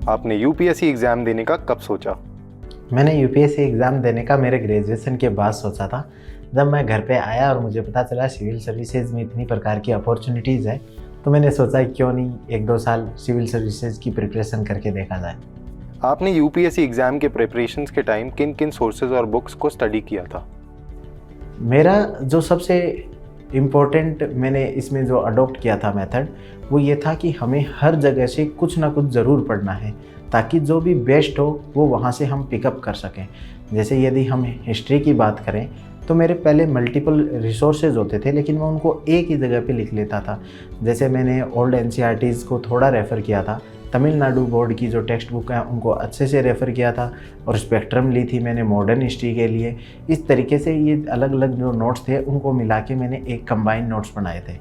आपने UPSC exam देने का कब सोचा? मैंने यूपीएससी एग्ज़ाम देने का मेरे ग्रेजुएशन के बाद सोचा था। जब मैं घर पे आया और मुझे पता चला सिविल सर्विसेज में इतनी प्रकार की अपॉर्चुनिटीज़ है, तो मैंने सोचा क्यों नहीं 1-2 साल सिविल सर्विसेज की प्रिपरेशन करके देखा जाए। आपने यूपीएससी एग्ज़ाम के प्रिपरेशंस के टाइम किन किन सोर्सेज और बुक्स को स्टडी किया था? मेरा जो सबसे इम्पोर्टेंट मैंने इसमें जो अडॉप्ट किया था मेथड, वो ये था कि हमें हर जगह से कुछ ना कुछ ज़रूर पढ़ना है, ताकि जो भी बेस्ट हो वो वहाँ से हम पिकअप कर सकें। जैसे यदि हम हिस्ट्री की बात करें, तो मेरे पहले मल्टीपल रिसोर्सेज होते थे, लेकिन मैं उनको एक ही जगह पे लिख लेता था। जैसे मैंने ओल्ड एनसीईआरटीज़ को थोड़ा रेफ़र किया था, तमिलनाडु बोर्ड की जो टेक्स्ट बुक है उनको अच्छे से रेफ़र किया था, और स्पेक्ट्रम ली थी मैंने मॉडर्न हिस्ट्री के लिए। इस तरीके से ये अलग अलग जो नोट्स थे उनको मिला के मैंने एक कंबाइंड नोट्स बनाए थे।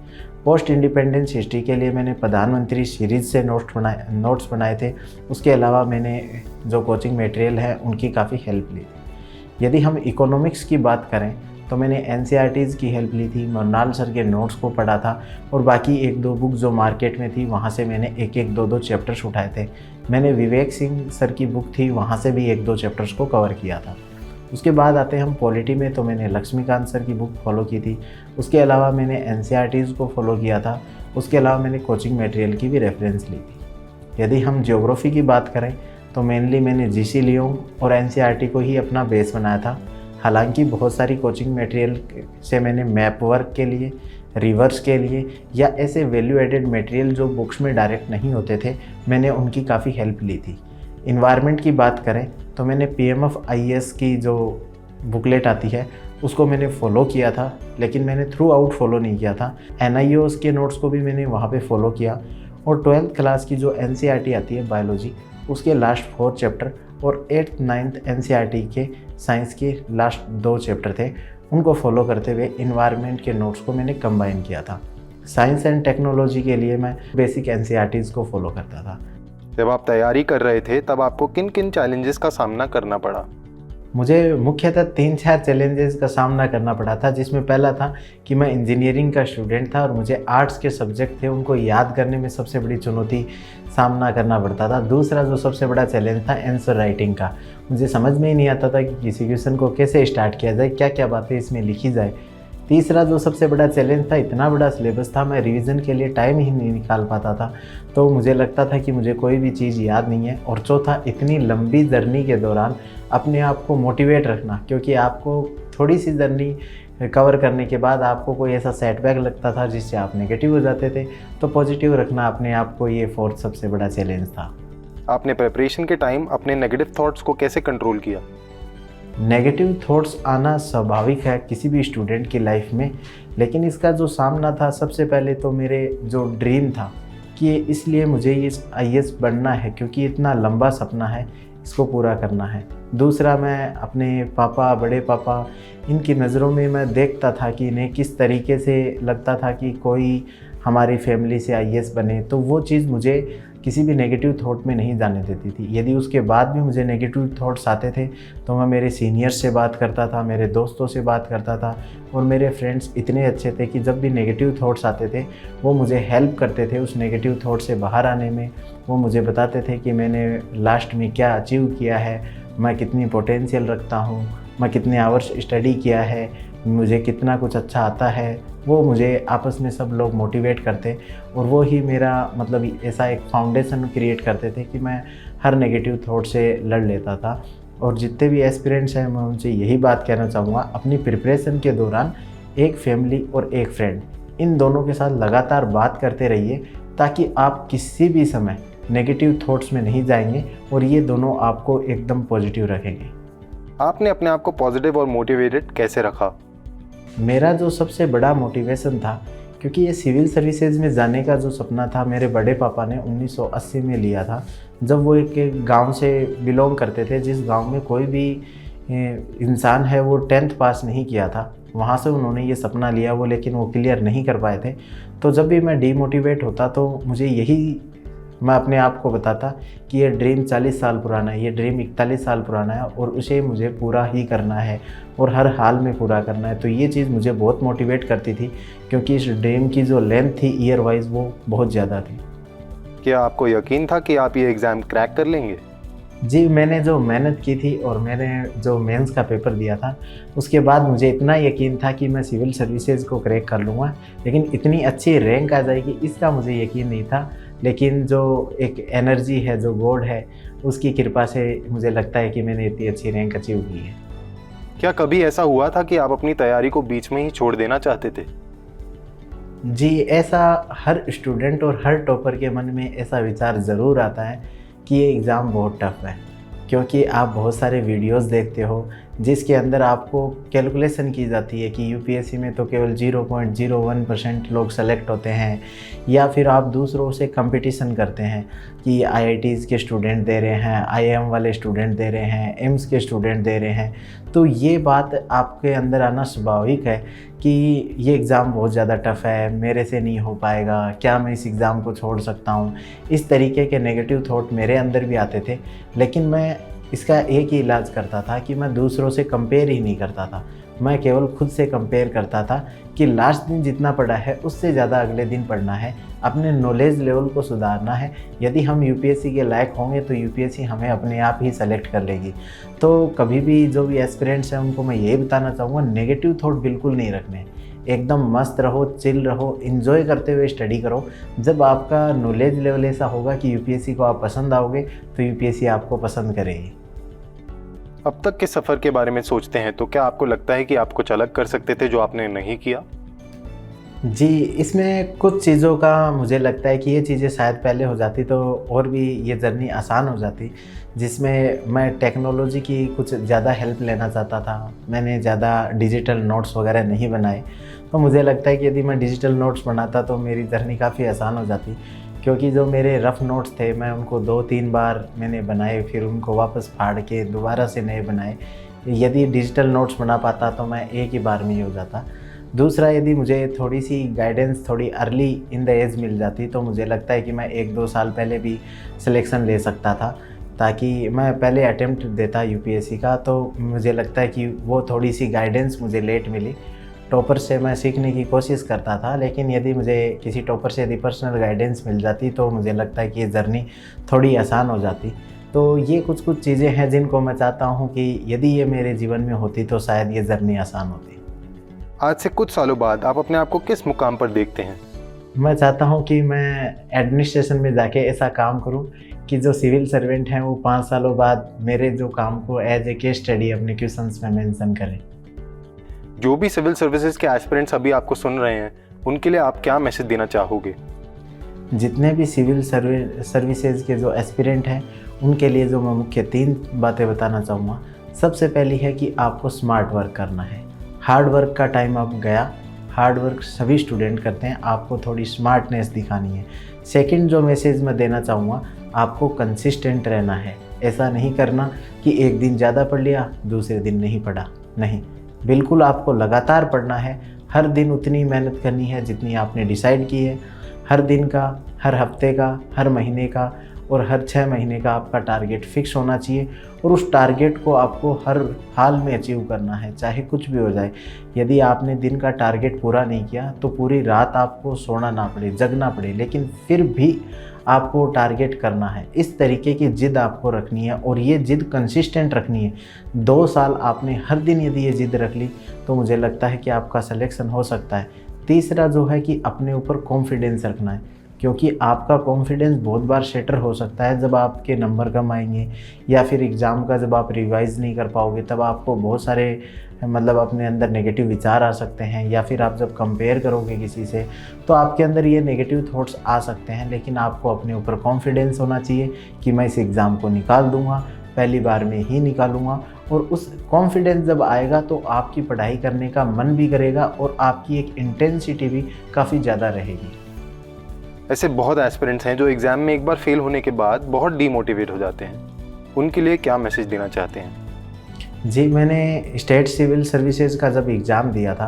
पोस्ट इंडिपेंडेंस हिस्ट्री के लिए मैंने प्रधानमंत्री सीरीज़ से नोट्स बनाए थे। उसके अलावा मैंने जो कोचिंग मटेरियल है उनकी काफ़ी हेल्प ली थी। यदि हम इकोनॉमिक्स की बात करें, तो मैंने एनसीईआरटीज़ की हेल्प ली थी, मरनाल सर के नोट्स को पढ़ा था, और बाकी 1-2 बुक जो मार्केट में थी वहाँ से मैंने 1-1, 2-2 चैप्टर्स उठाए थे। मैंने विवेक सिंह सर की बुक थी, वहाँ से भी 1-2 चैप्टर्स को कवर किया था। उसके बाद आते हैं हम पॉलिटी में, तो मैंने लक्ष्मीकांत सर की बुक फॉलो की थी। उसके अलावा मैंने एनसीईआरटीज़ को फॉलो किया था। उसके अलावा मैंने कोचिंग मटेरियल की भी रेफरेंस ली थी। यदि हम ज्योग्राफी की बात करें, तो मेनली मैंने जीसी लियोंग और एनसीईआरटी को ही अपना बेस बनाया था। हालांकि बहुत सारी कोचिंग मटेरियल से मैंने मैप वर्क के लिए, रिवर्स के लिए, या ऐसे वैल्यू एडेड मटेरियल जो बुक्स में डायरेक्ट नहीं होते थे, मैंने उनकी काफ़ी हेल्प ली थी। इन्वायरमेंट की बात करें, तो मैंने पीएमएफ आईएएस की जो बुकलेट आती है उसको मैंने फॉलो किया था, लेकिन मैंने थ्रू आउट फॉलो नहीं किया था। एनआईओएस के नोट्स को भी मैंने वहाँ पे फॉलो किया, और 12th क्लास की जो एनसीईआरटी आती है बायोलॉजी, उसके लास्ट 4 चैप्टर और 8th 9th एनसीईआरटी के साइंस के लास्ट 2 चैप्टर थे, उनको फॉलो करते हुए इन्वायरमेंट के नोट्स को मैंने कंबाइन किया था। साइंस एंड टेक्नोलॉजी के लिए मैं बेसिक एनसीईआरटीज़ को फॉलो करता था। जब आप तैयारी कर रहे थे तब आपको किन किन चैलेंजेस का सामना करना पड़ा? मुझे मुख्यतः 3-4 चैलेंजेस का सामना करना पड़ा था, जिसमें पहला था कि मैं इंजीनियरिंग का स्टूडेंट था और मुझे आर्ट्स के सब्जेक्ट थे उनको याद करने में सबसे बड़ी चुनौती सामना करना पड़ता था। दूसरा जो सबसे बड़ा चैलेंज था आंसर राइटिंग का, मुझे समझ में ही नहीं आता था कि किसी क्वेश्चन को कैसे स्टार्ट किया जाए, क्या क्या बातें इसमें लिखी जाए। तीसरा जो सबसे बड़ा चैलेंज था, इतना बड़ा सिलेबस था, मैं रिवीजन के लिए टाइम ही नहीं निकाल पाता था, तो मुझे लगता था कि मुझे कोई भी चीज़ याद नहीं है। और चौथा, इतनी लंबी जर्नी के दौरान अपने आप को मोटिवेट रखना, क्योंकि आपको थोड़ी सी जर्नी कवर करने के बाद आपको कोई ऐसा सेटबैक लगता था जिससे आप नेगेटिव हो जाते थे, तो पॉजिटिव रखना अपने आप को, ये फोर्थ सबसे बड़ा चैलेंज था। आपने प्रिपरेशन के टाइम अपने नेगेटिव थॉट्स को कैसे कंट्रोल किया? नेगेटिव थॉट्स आना स्वाभाविक है किसी भी स्टूडेंट की लाइफ में, लेकिन इसका जो सामना था, सबसे पहले तो मेरे जो ड्रीम था कि इसलिए मुझे ये आईएएस बनना है क्योंकि इतना लंबा सपना है, इसको पूरा करना है। दूसरा, मैं अपने पापा, बड़े पापा, इनकी नज़रों में मैं देखता था कि इन्हें किस तरीके से लगता था कि कोई हमारी फैमिली से आईएएस बने, तो वो चीज़ मुझे किसी भी नेगेटिव थॉट में नहीं जाने देती थी। यदि उसके बाद भी मुझे नेगेटिव थॉट्स आते थे, तो मैं मेरे सीनियर्स से बात करता था, मेरे दोस्तों से बात करता था, और मेरे फ्रेंड्स इतने अच्छे थे कि जब भी नेगेटिव थॉट्स आते थे वो मुझे हेल्प करते थे उस नेगेटिव थॉट से बाहर आने में। वो मुझे बताते थे कि मैंने लास्ट में क्या अचीव किया है, मैं कितनी पोटेंशियल रखता हूँ, मैं कितने आवर्स स्टडी किया है, मुझे कितना कुछ अच्छा आता है। वो मुझे आपस में सब लोग मोटिवेट करते, और वो ही मेरा मतलब ऐसा एक फाउंडेशन क्रिएट करते थे कि मैं हर नेगेटिव थॉट से लड़ लेता था। और जितने भी एस्पिरेंट्स हैं, मैं उनसे यही बात कहना चाहूँगा, अपनी प्रिपरेशन के दौरान एक फैमिली और एक फ्रेंड, इन दोनों के साथ लगातार बात करते रहिए, ताकि आप किसी भी समय नेगेटिव थॉट्स में नहीं जाएंगे, और ये दोनों आपको एकदम पॉजिटिव रखेंगे। आपने अपने आप को पॉजिटिव और मोटिवेटेड कैसे रखा? मेरा जो सबसे बड़ा मोटिवेशन था, क्योंकि ये सिविल सर्विसेज में जाने का जो सपना था, मेरे बड़े पापा ने 1980 में लिया था, जब वो एक गांव से बिलोंग करते थे, जिस गांव में कोई भी इंसान है वो 10th पास नहीं किया था। वहाँ से उन्होंने ये सपना लिया वो, लेकिन वो क्लियर नहीं कर पाए थे। तो जब भी मैं डीमोटिवेट होता, तो मुझे यही मैं अपने आप को बताता कि ये ड्रीम 40 साल पुराना है, ये ड्रीम 41 साल पुराना है, और उसे मुझे पूरा ही करना है और हर हाल में पूरा करना है। तो ये चीज़ मुझे बहुत मोटिवेट करती थी, क्योंकि इस ड्रीम की जो लेंथ थी ईयर वाइज, वो बहुत ज़्यादा थी। क्या आपको यकीन था कि आप ये एग्ज़ाम क्रैक कर लेंगे? जी, मैंने जो मेहनत की थी और मैंने जो मेंस का पेपर दिया था, उसके बाद मुझे इतना यकीन था कि मैं सिविल सर्विसेज को क्रैक कर लूँगा, लेकिन इतनी अच्छी रैंक आ जाएगी इसका मुझे यकीन नहीं था। लेकिन जो एक एनर्जी है, जो गॉड है, उसकी कृपा से मुझे लगता है कि मैंने इतनी अच्छी रैंक अचीव की है। क्या कभी ऐसा हुआ था कि आप अपनी तैयारी को बीच में ही छोड़ देना चाहते थे? जी, ऐसा हर स्टूडेंट और हर टॉपर के मन में ऐसा विचार ज़रूर आता है कि ये एग्ज़ाम बहुत टफ है, क्योंकि आप बहुत सारे वीडियोस देखते हो जिसके अंदर आपको कैलकुलेशन की जाती है कि यूपीएससी में तो केवल 0.01% लोग सेलेक्ट होते हैं, या फिर आप दूसरों से कंपटीशन करते हैं कि आईआईटीज़ के स्टूडेंट दे रहे हैं, आईआईएम वाले स्टूडेंट दे रहे हैं, एम्स के स्टूडेंट दे रहे हैं। तो ये बात आपके अंदर आना स्वाभाविक है कि ये एग्ज़ाम बहुत ज़्यादा टफ़ है, मेरे से नहीं हो पाएगा, क्या मैं इस एग्ज़ाम को छोड़ सकता हूँ। इस तरीके के नेगेटिव थॉट मेरे अंदर भी आते थे, लेकिन मैं इसका एक ही इलाज करता था कि मैं दूसरों से कंपेयर ही नहीं करता था। मैं केवल खुद से कंपेयर करता था कि लास्ट दिन जितना पढ़ा है उससे ज़्यादा अगले दिन पढ़ना है, अपने नॉलेज लेवल को सुधारना है। यदि हम यूपीएससी के लायक होंगे तो यूपीएससी हमें अपने आप ही सेलेक्ट कर लेगी। तो कभी भी जो भी एस्पिरेंट्स हैं उनको मैं यही बताना चाहूँगा, नेगेटिव थॉट बिल्कुल नहीं रखने। एकदम मस्त रहो, चिल रहो, एंजॉय करते हुए स्टडी करो। जब आपका नॉलेज लेवल ऐसा होगा कि यूपीएससी को आप पसंद आओगे तो यूपीएससी आपको पसंद करेगी। अब तक के सफ़र के बारे में सोचते हैं तो क्या आपको लगता है कि आप कुछ अलग कर सकते थे जो आपने नहीं किया? जी, इसमें कुछ चीज़ों का मुझे लगता है कि ये चीज़ें शायद पहले हो जाती तो और भी ये जर्नी आसान हो जाती, जिसमें मैं टेक्नोलॉजी की कुछ ज़्यादा हेल्प लेना चाहता था। मैंने ज़्यादा डिजिटल नोट्स वगैरह नहीं बनाए, तो मुझे लगता है कि यदि मैं डिजिटल नोट्स बनाता तो मेरी जर्नी काफ़ी आसान हो जाती, क्योंकि जो मेरे रफ़ नोट्स थे मैं उनको 2-3 बार मैंने बनाए, फिर उनको वापस फाड़ के दोबारा से नए बनाए। यदि डिजिटल नोट्स बना पाता तो मैं एक ही बार में ही हो जाता। दूसरा, यदि मुझे थोड़ी सी गाइडेंस थोड़ी अर्ली इन द एज मिल जाती तो मुझे लगता है कि मैं 1-2 साल पहले भी सिलेक्शन ले सकता था, ताकि मैं पहले अटेम्प्ट देता यूपीएससी का। तो मुझे लगता है कि वो थोड़ी सी गाइडेंस मुझे लेट मिली। टॉपर से मैं सीखने की कोशिश करता था, लेकिन यदि मुझे किसी टॉपर से यदि पर्सनल गाइडेंस मिल जाती तो मुझे लगता है कि ये जर्नी थोड़ी आसान हो जाती। तो ये कुछ चीज़ें हैं जिनको मैं चाहता हूँ कि यदि ये मेरे जीवन में होती तो शायद ये जर्नी आसान होती। आज से कुछ सालों बाद आप अपने आप को किस मुकाम पर देखते हैं? मैं चाहता हूँ कि मैं एडमिनिस्ट्रेशन में जाके ऐसा काम करूँ कि जो सिविल सर्वेंट हैं वो 5 सालों बाद मेरे जो काम को एज ए केस स्टडी अपने क्वेश्चंस में मेंशन करें। जो भी सिविल सर्विसेज के एस्पिरेंट्स अभी आपको सुन रहे हैं, उनके लिए आप क्या मैसेज देना चाहोगे? जितने भी सिविल सर्विसेज के जो एस्पिरेंट हैं उनके लिए जो मैं मुख्य 3 बातें बताना चाहूँगा। सबसे पहली है कि आपको स्मार्ट वर्क करना है। हार्ड वर्क का टाइम अब गया, हार्ड वर्क सभी स्टूडेंट करते हैं, आपको थोड़ी स्मार्टनेस दिखानी है। सेकंड जो मैसेज मैं देना चाहूँगा, आपको कंसिस्टेंट रहना है। ऐसा नहीं करना कि एक दिन ज़्यादा पढ़ लिया, दूसरे दिन नहीं पढ़ा, नहीं, बिल्कुल आपको लगातार पढ़ना है। हर दिन उतनी मेहनत करनी है जितनी आपने डिसाइड की है। हर दिन का, हर हफ्ते का, हर महीने का और हर 6 महीने का आपका टारगेट फिक्स होना चाहिए, और उस टारगेट को आपको हर हाल में अचीव करना है, चाहे कुछ भी हो जाए। यदि आपने दिन का टारगेट पूरा नहीं किया तो पूरी रात आपको सोना ना पड़े, जगना पड़े, लेकिन फिर भी आपको टारगेट करना है। इस तरीके की ज़िद आपको रखनी है, और ये ज़िद कंसिस्टेंट रखनी है। 2 साल आपने हर दिन यदि ये ज़िद रख ली तो मुझे लगता है कि आपका सिलेक्शन हो सकता है। तीसरा जो है कि अपने ऊपर कॉन्फिडेंस रखना है, क्योंकि आपका कॉन्फिडेंस बहुत बार शैटर हो सकता है जब आपके नंबर कम आएंगे, या फिर एग्ज़ाम का जब आप रिवाइज़ नहीं कर पाओगे तब आपको बहुत सारे अपने अंदर नेगेटिव विचार आ सकते हैं, या फिर आप जब कंपेयर करोगे किसी से तो आपके अंदर ये नेगेटिव थॉट्स आ सकते हैं। लेकिन आपको अपने ऊपर कॉन्फिडेंस होना चाहिए कि मैं इस एग्ज़ाम को निकाल दूँगा, पहली बार में ही निकालूँगा। और उस कॉन्फिडेंस जब आएगा तो आपकी पढ़ाई करने का मन भी करेगा और आपकी एक इंटेंसिटी भी काफ़ी ज़्यादा रहेगी। ऐसे बहुत एस्पिरेंट्स हैं जो एग्ज़ाम में एक बार फेल होने के बाद बहुत डीमोटिवेट हो जाते हैं, उनके लिए क्या मैसेज देना चाहते हैं? जी, मैंने स्टेट सिविल सर्विसेज का जब एग्ज़ाम दिया था,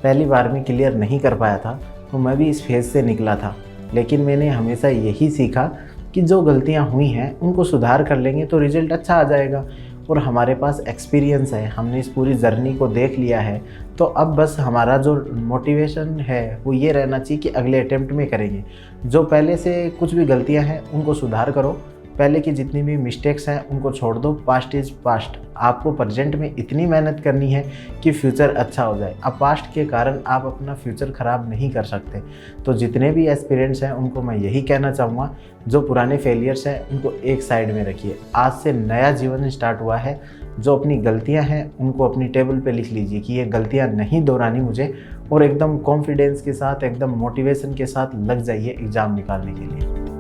पहली बार में क्लियर नहीं कर पाया था, तो मैं भी इस फेज़ से निकला था। लेकिन मैंने हमेशा यही सीखा कि जो गलतियां हुई हैं उनको सुधार कर लेंगे तो रिज़ल्ट अच्छा आ जाएगा। और हमारे पास एक्सपीरियंस है, हमने इस पूरी जर्नी को देख लिया है। तो अब बस हमारा जो मोटिवेशन है वो ये रहना चाहिए कि अगले अटेम्प्ट में करेंगे। जो पहले से कुछ भी गलतियां हैं उनको सुधार करो, पहले की जितनी भी मिस्टेक्स हैं उनको छोड़ दो। Past is past. आपको प्रेजेंट में इतनी मेहनत करनी है कि फ्यूचर अच्छा हो जाए। अब पास्ट के कारण आप अपना फ्यूचर ख़राब नहीं कर सकते। तो जितने भी एस्पिरेंट्स हैं उनको मैं यही कहना चाहूँगा, जो पुराने फेलियर्स हैं उनको एक साइड में रखिए। आज से नया जीवन स्टार्ट हुआ है। जो अपनी गलतियां हैं उनको अपनी टेबल पे लिख लीजिए कि ये गलतियां नहीं दोहरानी मुझे, और एकदम कॉन्फिडेंस के साथ, एकदम मोटिवेशन के साथ लग जाइए एग्ज़ाम निकालने के लिए।